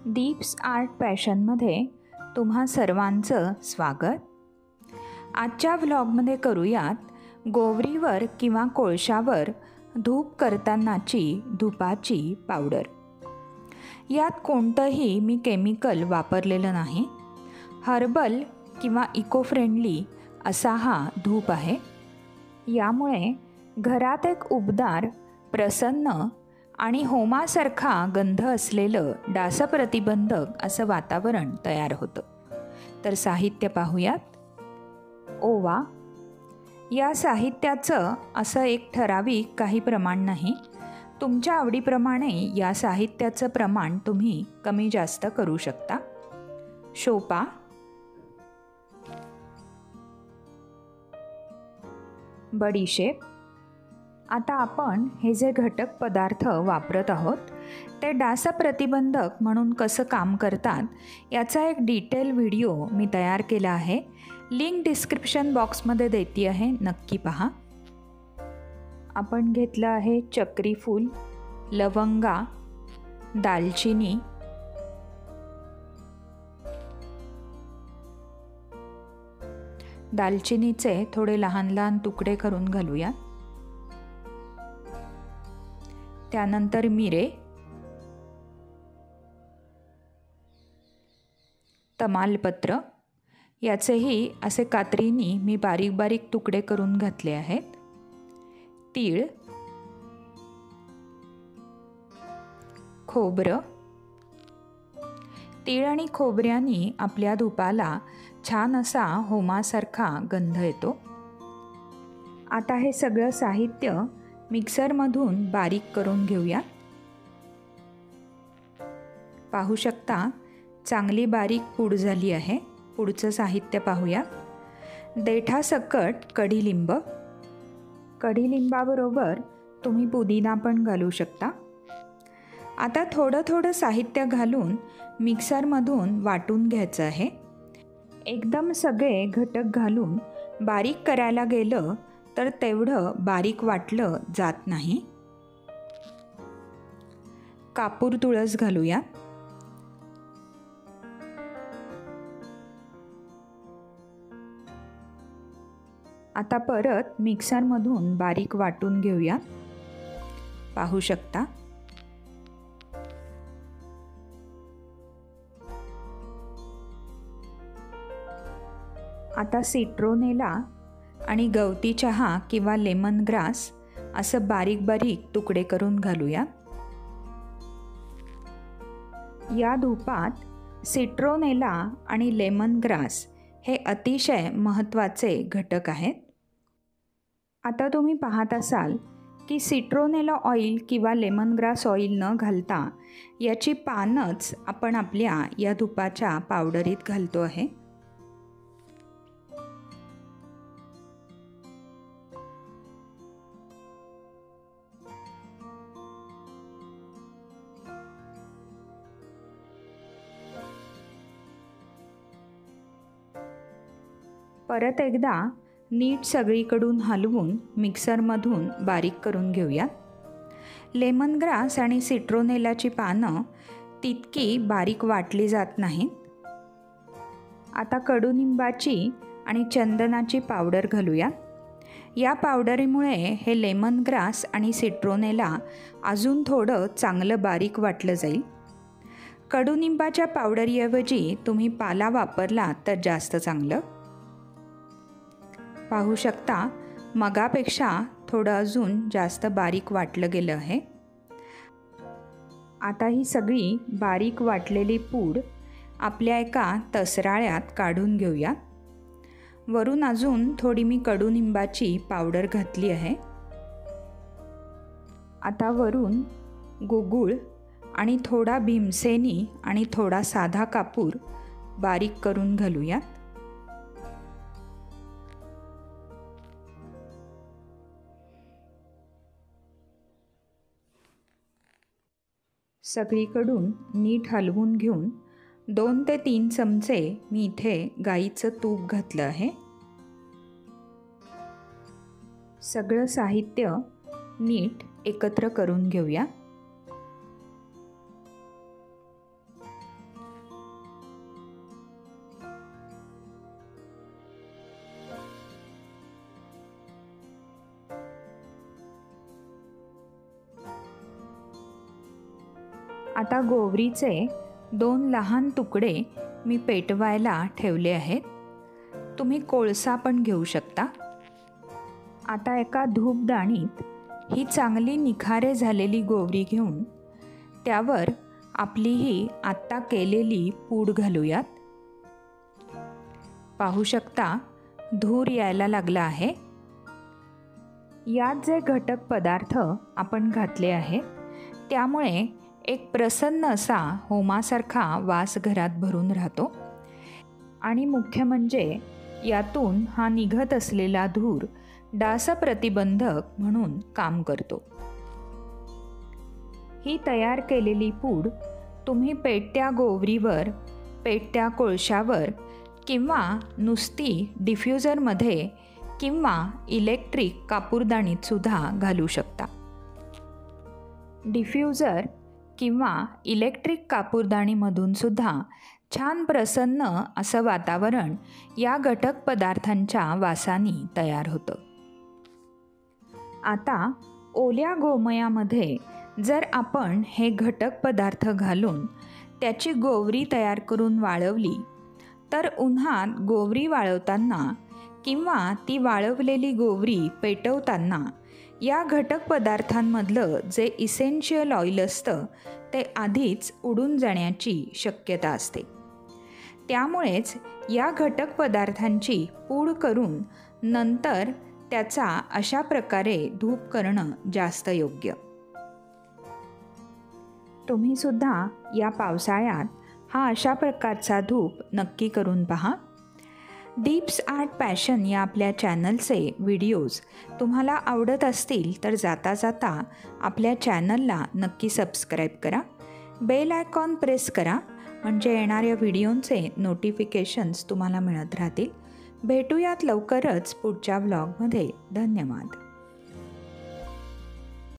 Deep's art पॅशनमध्ये तुम्हा सर्वांचं स्वागत. आजच्या व्लॉगमध्ये करूयात गोवरीवर किंवा कोळशावर धूप करतानाची धुपाची पावडर. यात कोणतंही मी केमिकल वापरलेलं नाही. हर्बल किंवा इको फ्रेंडली असा हा धूप आहे. यामुळे घरात एक उबदार, प्रसन्न आणि होमासारखा गंध असलेलं डासप्रतिबंधक असं वातावरण तयार होतं. तर साहित्य पाहूयात. ओवा. या साहित्याचं असं एक ठराविक काही प्रमाण नाही. तुमच्या आवडीप्रमाणे या साहित्याचं प्रमाण तुम्ही कमी जास्त करू शकता. शोपा, बडीशेप. आता आपण हे जे घटक पदार्थ वापरत आहोत ते डासप्रतिबंधक म्हणून कसं काम करतात याचा एक डिटेल व्हिडिओ मी तयार केला आहे. लिंक डिस्क्रिप्शन बॉक्समध्ये देते आहे, नक्की पहा. आपण घेतलं आहे चक्री फूल, लवंगा, दालचिनी, दालचिनीचे थोडे लहान लहान तुकडे करून घालूया. त्यानंतर मिरे, तमालपत्र, याचेही असे कात्रीनी मी बारीक बारीक तुकडे करून घातले आहेत. तीळ, खोबरं. तीळ आणि खोबऱ्यानी आपल्या धुपाला छान असा होमासारखा गंध येतो. आता हे सगळं साहित्य मिक्सरमधून बारीक करून घेऊया. पाहू शकता चांगली बारीक पूड झाली आहे. पुढचं साहित्य पाहूया. देठासकट कढीलिंब. कढीलिंबाबरोबर तुम्ही पुदिना पण घालू शकता. आता थोडं थोडं साहित्य घालून मिक्सरमधून वाटून घ्यायचं आहे. एकदम सगळे घटक घालून बारीक करायला गेलं तर तेवढं बारीक वाटलं जात नाही. कापूर तुळस घालूया. आता परत मिक्सरमधून बारीक वाटून घेऊया. पाहू शकता. आता सिट्रोनेला आणि गवती चहा किंवा लेमन ग्रास असं बारीक बारीक तुकडे करून घालूया. या धूपात सिट्रोनेला आणि लेमन ग्रास हे अतिशय महत्त्वाचे घटक आहेत. आता तुम्ही पाहत असाल की सिट्रोनेला ऑइल किंवा लेमन ग्रास ऑइल न घालता याची पानंच आपण आपल्या या धुपाच्या पावडरीत घालतो आहे. परत एकदा नीट सगळीकडून हलवून मिक्सरमधून बारीक करून घेऊया. लेमन ग्रास आणि सिट्रोनेलाची पानं तितकी बारीक वाटली जात नाहीत. आता कडुनिंबाची आणि चंदनाची पावडर घालूया. या पावडरीमुळे हे लेमन ग्रास आणि सिट्रोनेला अजून थोडं चांगलं बारीक वाटलं जाईल. कडुनिंबाच्या पावडरीऐवजी तुम्ही पाला वापरला तर जास्त चांगलं. पाहू शकता मगापेक्षा थोडं अजून जास्त बारीक वाटलं गेलं आहे. आता ही सगळी बारीक वाटलेली पूड आपल्या एका तसराळ्यात काढून घेऊया. वरून अजून थोडी मी कडुनिंबाची पावडर घातली आहे. आता वरून गुगुळ आणि थोडा भीमसेनी आणि थोडा साधा कापूर बारीक करून घालूया. सगळीकडून नीट हलवून घेऊन 2 ते 3 चमचे मी इथे गाईचं तूप घातलं आहे. सगळं साहित्य नीट एकत्र करून घेऊया. आता गोवरीचे 2 लहान तुकडे मी पेटवायला ठेवले आहेत. तुम्ही कोळसा पण घेऊ शकता. आता एका धूपदाणीत ही चांगली निखारे झालेली गोवरी घेऊन त्यावर आपली ही आत्ता केलेली पूड घालूयात. पाहू शकता धूर यायला लागला आहे. यात जे घटक पदार्थ आपण घातले आहेत त्यामुळे एक प्रसन्न असा होमासारखा वास घरात भरून राहतो. आणि मुख्य म्हणजे यातून हा निघत असलेला धूर डास प्रतिबंधक म्हणून काम करतो. ही तयार केलेली पूड तुम्ही पेटत्या गोवरीवर, पेटत्या कोळशावर किंवा नुसती डिफ्युजरमध्ये किंवा इलेक्ट्रिक कापूरदानीत सुद्धा घालू शकता. डिफ्युजर किंवा इलेक्ट्रिक कापूरदानीमधून सुद्धा छान प्रसन्न असं वातावरण या घटक पदार्थांच्या वासाने तयार होतं. आता ओल्या गोमयामध्ये जर आपण हे घटक पदार्थ घालून त्याची गोवरी तयार करून वाळवली तर उन्हात गोवरी वाळवताना किंवा ती वाळवलेली गोवरी पेटवताना या घटक पदार्थांमधलं जे इसेन्शियल ऑइल असतं ते आधीच उडून जाण्याची शक्यता असते. त्यामुळेच या घटक पदार्थांची पूड करून नंतर त्याचा अशा प्रकारे धूप करणं जास्त योग्य. तुम्ही सुद्धा या पावसाळ्यात हा अशा प्रकारचा धूप नक्की करून पहा. दीप्स आर्ट पॅशन या आपल्या चॅनलचे व्हिडिओज तुम्हाला आवडत असतील तर जाता जाता आपल्या चॅनलला नक्की सबस्क्राईब करा. बेल आयकॉन प्रेस करा म्हणजे येणाऱ्या व्हिडिओंचे नोटिफिकेशन्स तुम्हाला मिळत राहतील. भेटूयात लवकरच पुढच्या व्लॉगमध्ये. धन्यवाद.